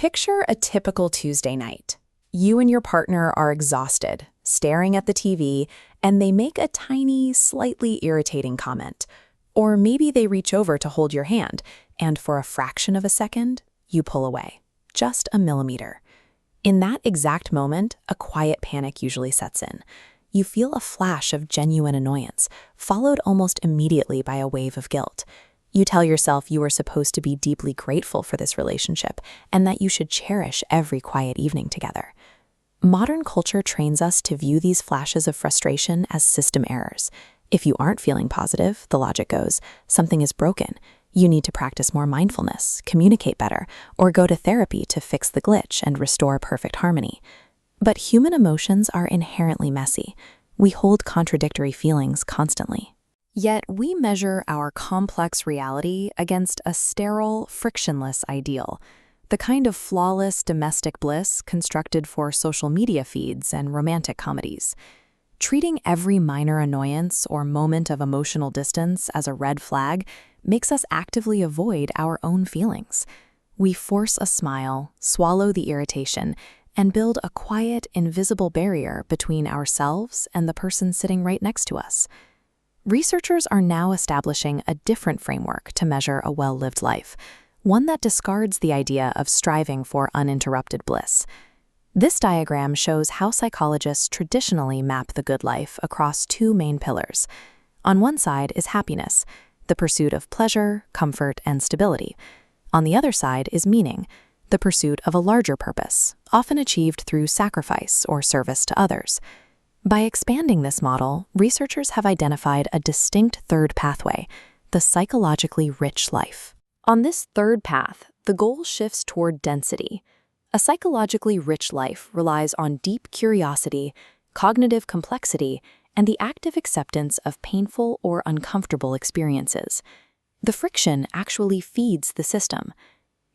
Picture a typical Tuesday night. You and your partner are exhausted, staring at the TV, and they make a tiny, slightly irritating comment. Or maybe they reach over to hold your hand, and for a fraction of a second, you pull away. Just a millimeter. In that exact moment, a quiet panic usually sets in. You feel a flash of genuine annoyance, followed almost immediately by a wave of guilt. You tell yourself you are supposed to be deeply grateful for this relationship and that you should cherish every quiet evening together. Modern culture trains us to view these flashes of frustration as system errors. If you aren't feeling positive, the logic goes, something is broken. You need to practice more mindfulness, communicate better, or go to therapy to fix the glitch and restore perfect harmony. But human emotions are inherently messy. We hold contradictory feelings constantly. Yet we measure our complex reality against a sterile, frictionless ideal, the kind of flawless domestic bliss constructed for social media feeds and romantic comedies. Treating every minor annoyance or moment of emotional distance as a red flag makes us actively avoid our own feelings. We force a smile, swallow the irritation, and build a quiet, invisible barrier between ourselves and the person sitting right next to us. Researchers are now establishing a different framework to measure a well-lived life, one that discards the idea of striving for uninterrupted bliss. This diagram shows how psychologists traditionally map the good life across two main pillars. On one side is happiness, the pursuit of pleasure, comfort, and stability. On the other side is meaning, the pursuit of a larger purpose, often achieved through sacrifice or service to others. By expanding this model, researchers have identified a distinct third pathway, the psychologically rich life. On this third path, the goal shifts toward density. A psychologically rich life relies on deep curiosity, cognitive complexity, and the active acceptance of painful or uncomfortable experiences. The friction actually feeds the system.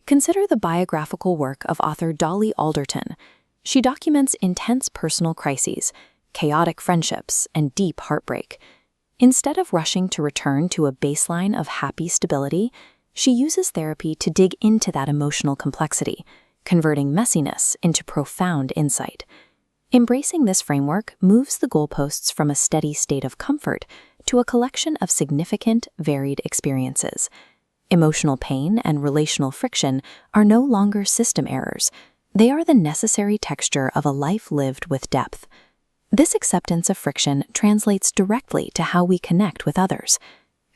Consider the biographical work of author Dolly Alderton. She documents intense personal crises, chaotic friendships, and deep heartbreak. Instead of rushing to return to a baseline of happy stability, she uses therapy to dig into that emotional complexity, converting messiness into profound insight. Embracing this framework moves the goalposts from a steady state of comfort to a collection of significant, varied experiences. Emotional pain and relational friction are no longer system errors. They are the necessary texture of a life lived with depth. This acceptance of friction translates directly to how we connect with others.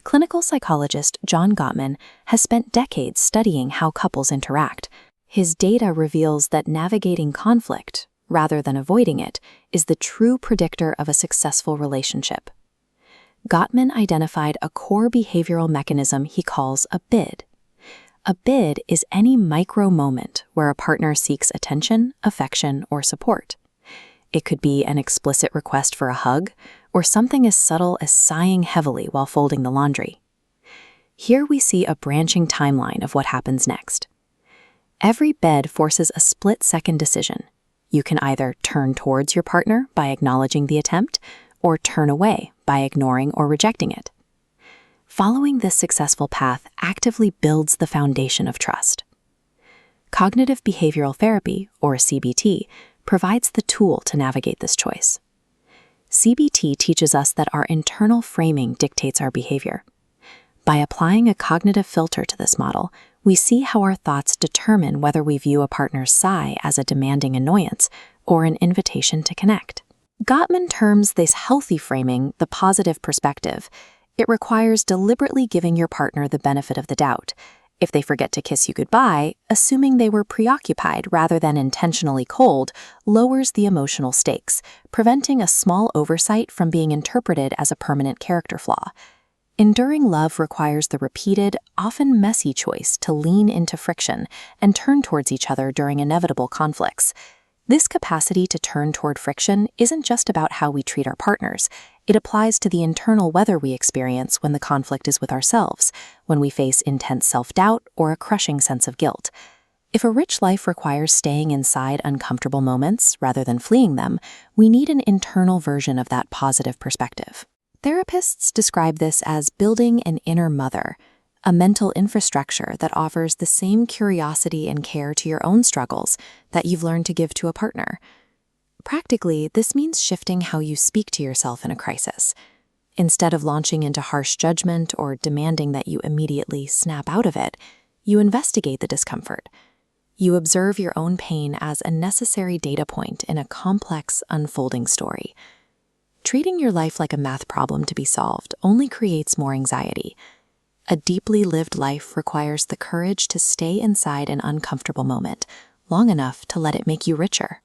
Clinical psychologist John Gottman has spent decades studying how couples interact. His data reveals that navigating conflict, rather than avoiding it, is the true predictor of a successful relationship. Gottman identified a core behavioral mechanism he calls a bid. A bid is any micro moment where a partner seeks attention, affection, or support. It could be an explicit request for a hug, or something as subtle as sighing heavily while folding the laundry. Here we see a branching timeline of what happens next. Every bid forces a split-second decision. You can either turn towards your partner by acknowledging the attempt, or turn away by ignoring or rejecting it. Following this successful path actively builds the foundation of trust. Cognitive behavioral therapy, or CBT, provides the tool to navigate this choice. CBT teaches us that our internal framing dictates our behavior. By applying a cognitive filter to this model, we see how our thoughts determine whether we view a partner's sigh as a demanding annoyance or an invitation to connect. Gottman terms this healthy framing the positive perspective. It requires deliberately giving your partner the benefit of the doubt. If they forget to kiss you goodbye, assuming they were preoccupied rather than intentionally cold lowers the emotional stakes, preventing a small oversight from being interpreted as a permanent character flaw. Enduring love requires the repeated, often messy choice to lean into friction and turn towards each other during inevitable conflicts. This capacity to turn toward friction isn't just about how we treat our partners. It applies to the internal weather we experience when the conflict is with ourselves, when we face intense self-doubt or a crushing sense of guilt. If a rich life requires staying inside uncomfortable moments rather than fleeing them, we need an internal version of that positive perspective. Therapists describe this as building an inner mother, a mental infrastructure that offers the same curiosity and care to your own struggles that you've learned to give to a partner. Practically, this means shifting how you speak to yourself in a crisis. Instead of launching into harsh judgment or demanding that you immediately snap out of it, you investigate the discomfort. You observe your own pain as a necessary data point in a complex, unfolding story. Treating your life like a math problem to be solved only creates more anxiety. A deeply lived life requires the courage to stay inside an uncomfortable moment long enough to let it make you richer.